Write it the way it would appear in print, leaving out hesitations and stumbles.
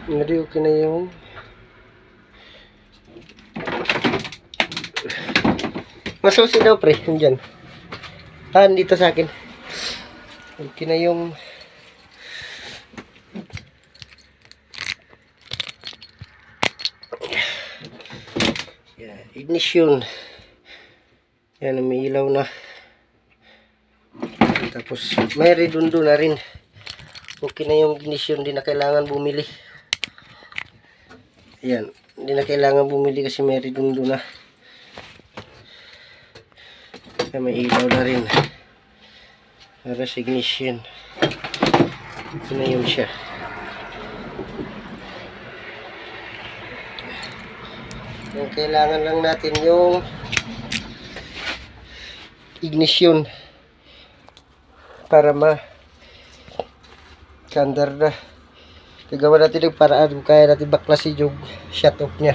Hindi, okay na yung masusi daw pre, dyan. Dito sa akin. Okay na yung ignition. Yan, may ilaw na. Tapos may redundo na rin. Okay na yung ignition, hindi na kailangan bumili. Yan, hindi na kailangan bumili kasi may redundo na. Yan, may ilaw na rin. Para sa ignition. Ito na yun siya. Yung kailangan lang natin yung ignition para kandar na. Gagawa natin yung paraan kung kaya natin baklasin yung shut off nya.